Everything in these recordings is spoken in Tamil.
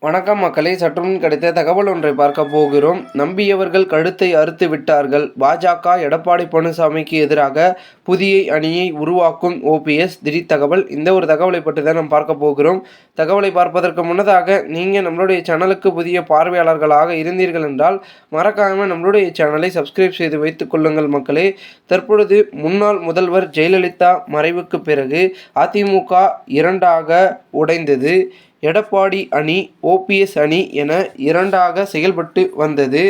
வணக்கம் மக்களே, சற்றுமுன் கிடைத்த தகவல் ஒன்றை பார்க்க போகிறோம். நம்பியவர்கள் கழுத்தை அறுத்து விட்டார்கள். பாஜக எடப்பாடி பழனிசாமிக்கு எதிராக புதிய அணியை உருவாக்கும் ஓபிஎஸ் திடீர் தகவல். இந்த ஒரு தகவலை பற்றி தான் நாம் பார்க்க போகிறோம். தகவலை பார்ப்பதற்கு முன்னதாக நீங்கள் நம்மளுடைய சேனலுக்கு புதிய பார்வையாளர்களாக இருந்தீர்கள் என்றால் மறக்காமல் நம்மளுடைய சேனலை சப்ஸ்கிரைப் செய்து வைத்துக் கொள்ளுங்கள் மக்களே. தற்பொழுது முன்னாள் முதல்வர் ஜெயலலிதா மறைவுக்கு பிறகு அதிமுக இரண்டாக உடைந்தது. எடப்பாடி அணி, ஓபிஎஸ் அணி என இரண்டாக செயல்பட்டு வந்தது.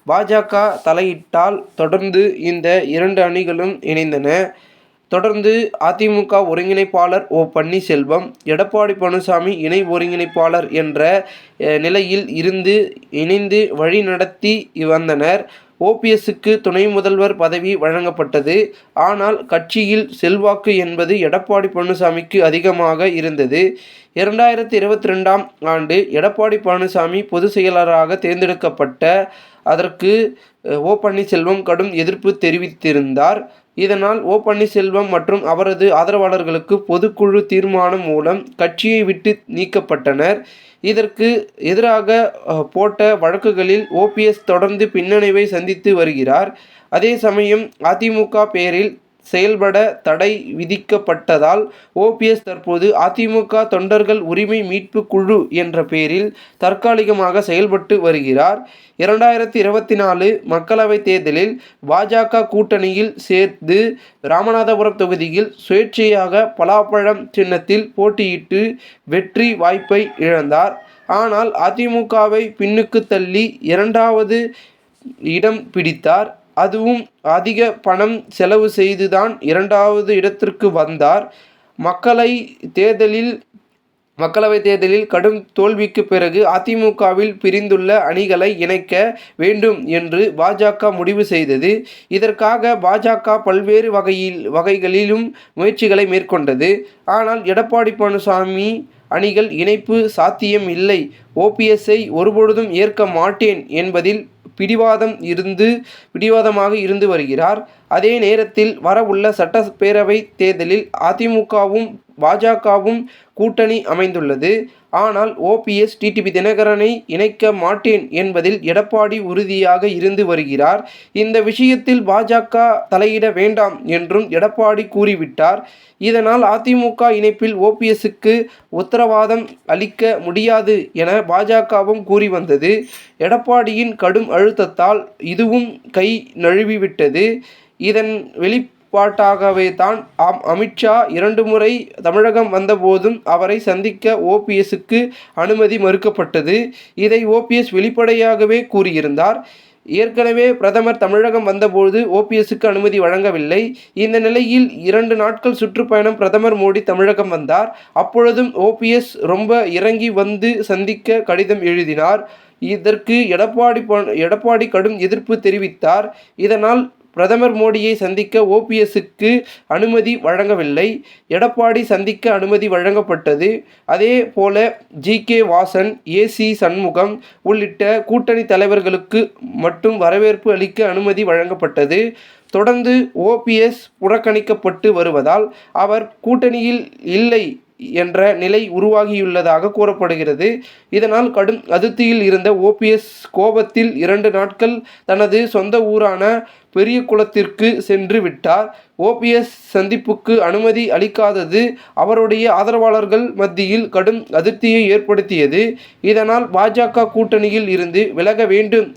பாஜக தலையிட்டால் தொடர்ந்து இந்த இரண்டு அணிகளும் இணைந்தன. தொடர்ந்து அதிமுக ஒருங்கிணைப்பாளர் பன்னீர்செல்வம், எடப்பாடி பழனிசாமி இணை ஒருங்கிணைப்பாளர் என்ற நிலையில் இணைந்து வழிநடத்தி வந்தனர். ஓபிஎஸ்க்கு துணை முதல்வர் பதவி வழங்கப்பட்டது. ஆனால் கட்சியில் செல்வாக்கு என்பது எடப்பாடி பழனிசாமிக்கு அதிகமாக இருந்தது. 2022ஆம் ஆண்டு எடப்பாடி பழனிசாமி பொதுச் செயலாளராக தேர்ந்தெடுக்கப்பட்ட அதற்கு பன்னீர்செல்வம் கடும் எதிர்ப்பு தெரிவித்திருந்தார். இதனால் பன்னீர்செல்வம் மற்றும் அவரது ஆதரவாளர்களுக்கு பொதுக்குழு தீர்மானம் மூலம் கட்சியை விட்டு நீக்கப்பட்டனர். இதற்கு எதிராக போட்ட வழக்குகளில் ஓபிஎஸ் தொடர்ந்து பின்னடைவை சந்தித்து வருகிறார். அதே சமயம் அதிமுக பெயரில் செயல்பட தடை விதிக்கப்பட்டதால் ஓபிஎஸ் தற்போது அதிமுக தொண்டர்கள் உரிமை மீட்பு குழு என்ற பெயரில் தற்காலிகமாக செயல்பட்டு வருகிறார். 2024 மக்களவைத் தேர்தலில் பாஜக கூட்டணியில் சேர்ந்து ராமநாதபுரம் தொகுதியில் சுயேட்சையாக பலாப்பழம் சின்னத்தில் போட்டியிட்டு வெற்றி வாய்ப்பை இழந்தார். ஆனால் அதிமுகவை பின்னுக்கு தள்ளி இரண்டாவது இடம் பிடித்தார். அதுவும் அதிக பணம் செலவு செய்துதான் இரண்டாவது இடத்திற்கு வந்தார். மக்களவைத் தேர்தலில் கடும் தோல்விக்கு பிறகு அதிமுகவில் பிரிந்துள்ள அணிகளை இணைக்க வேண்டும் என்று பாஜக முடிவு செய்தது. இதற்காக பாஜக பல்வேறு வகைகளிலும் முயற்சிகளை மேற்கொண்டது. ஆனால் எடப்பாடி பழனிசாமி அணிகள் இணைப்பு சாத்தியம் இல்லை, ஓபிஎஸ்ஐ ஒருபொழுதும் ஏற்க மாட்டேன் என்பதில் பிடிவாதமாக இருந்து வருகிறார். அதே நேரத்தில் வரவுள்ள சட்டப்பேரவை தேர்தலில் அதிமுகவும் பாஜகவும் கூட்டணி அமைந்துள்ளது. ஆனால் ஓபிஎஸ் டிடிவி தினகரனை இணைக்க மாட்டேன் என்பதில் எடப்பாடி உறுதியாக இருந்து வருகிறார். இந்த விஷயத்தில் பாஜக தலையிட வேண்டாம் என்றும் எடப்பாடி கூறிவிட்டார். இதனால் அதிமுக இணைப்பில் ஓபிஎஸ்க்கு உத்தரவாதம் அளிக்க முடியாது என பாஜகவும் கூறி வந்தது. எடப்பாடியின் கடும் அழுத்தத்தால் இதுவும் கை நழுவிவிட்டது. இதன் வெளிப்பாட்டாகவே தான் அமித்ஷா 2 முறை தமிழகம் வந்தபோதும் அவரை சந்திக்க ஓபிஎஸ்க்கு அனுமதி மறுக்கப்பட்டது. இதை ஓபிஎஸ் வெளிப்படையாகவே கூறியிருந்தார். ஏற்கனவே பிரதமர் தமிழகம் வந்தபோது ஓபிஎஸ்க்கு அனுமதி வழங்கவில்லை. இந்த நிலையில் 2 நாட்கள் சுற்றுப்பயணம் பிரதமர் மோடி தமிழகம் வந்தார். அப்பொழுதும் ஓபிஎஸ் ரொம்ப இறங்கி வந்து சந்திக்க கடிதம் எழுதினார். இதற்கு எடப்பாடி கடும் எதிர்ப்பு தெரிவித்தார். இதனால் பிரதமர் மோடியை சந்திக்க ஓபிஎஸ்க்கு அனுமதி வழங்கவில்லை. எடப்பாடி சந்திக்க அனுமதி வழங்கப்பட்டது. அதே போல ஜி.கே. வாசன், ஏ.சி. சண்முகம் உள்ளிட்ட கூட்டணி தலைவர்களுக்கு மட்டும் வரவேற்பு அளிக்க அனுமதி வழங்கப்பட்டது. தொடர்ந்து ஓபிஎஸ் புறக்கணிக்கப்பட்டு வருவதால் அவர் கூட்டணியில் இல்லை என்ற நிலை உருவாகியுள்ளதாக கூறப்படுகிறது. இதனால் கடும் அதிருப்தியில் இருந்த ஓபிஎஸ் கோபத்தில் 2 நாட்கள் தனது சொந்த ஊரான பெரியகுளத்திற்கு சென்று விட்டார். ஓபிஎஸ் சந்திப்புக்கு அனுமதி அளிக்காதது அவருடைய ஆதரவாளர்கள் மத்தியில் கடும் அதிருப்தியை ஏற்படுத்தியது. இதனால் பாஜக கூட்டணியில் இருந்து விலக வேண்டும்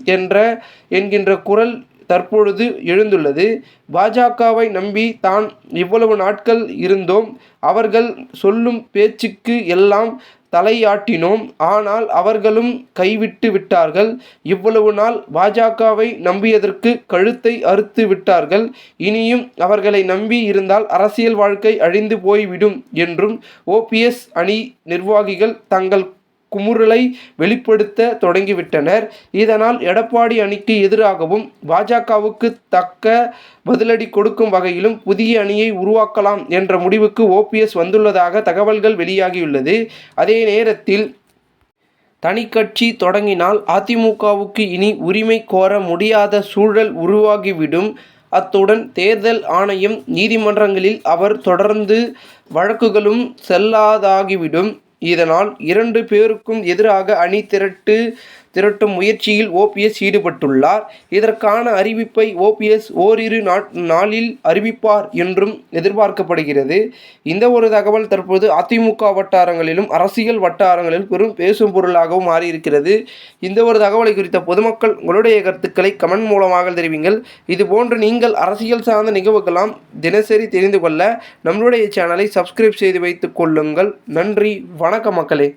என்கின்ற குரல் தற்பொழுது எழுந்துள்ளது. பாஜகவை நம்பி தான் இவ்வளவு நாட்கள் இருந்தோம். அவர்கள் சொல்லும் பேச்சுக்கு எல்லாம் தலையாட்டினோம். ஆனால் அவர்களும் கைவிட்டு விட்டார்கள். இவ்வளவு நாள் பாஜகவை நம்பியதற்கு கழுத்தை அறுத்து விட்டார்கள். இனியும் அவர்களை நம்பி இருந்தால் அரசியல் வாழ்க்கை அழிந்து போய்விடும் என்றும் ஓபிஎஸ் அணி நிர்வாகிகள் தங்கள் குமுறலை வெளிப்படுத்த தொடங்கிவிட்டனர். இதனால் எடப்பாடி அணிக்கு எதிராகவும் பாஜகவுக்கு தக்க பதிலடி கொடுக்கும் வகையிலும் புதிய அணியை உருவாக்கலாம் என்ற முடிவுக்கு ஓபிஎஸ் வந்துள்ளதாக தகவல்கள் வெளியாகியுள்ளது. அதே நேரத்தில் தனிக்கட்சி தொடங்கினால் அதிமுகவுக்கு இனி உரிமை கோர முடியாத சூழல் உருவாகிவிடும். அத்துடன் தேர்தல் ஆணையம், நீதிமன்றங்களில் அவர் தொடர்ந்து வழக்குகளும் செல்லாதாகிவிடும். இதனால் 2 பேருக்கும் எதிராக அணி திரட்டும் முயற்சியில் ஓபிஎஸ் ஈடுபட்டுள்ளார். இதற்கான அறிவிப்பை ஓபிஎஸ் ஓரிரு நாளில் அறிவிப்பார் என்றும் எதிர்பார்க்கப்படுகிறது. இந்த ஒரு தகவல் தற்போது அதிமுக வட்டாரங்களிலும் அரசியல் வட்டாரங்களிலும் பெரும் பேசும் பொருளாகவும் மாறியிருக்கிறது. இந்த ஒரு தகவலை குறித்த பொதுமக்கள் உங்களுடைய கருத்துக்களை கமெண்ட் மூலமாக தெரிவிங்கள். இதுபோன்று நீங்கள் அரசியல் சார்ந்த நிகழ்வுகளாம் தினசரி தெரிந்து கொள்ள நம்மளுடைய சேனலை சப்ஸ்கிரைப் செய்து வைத்துக் கொள்ளுங்கள். நன்றி, வணக்கம் மக்களே.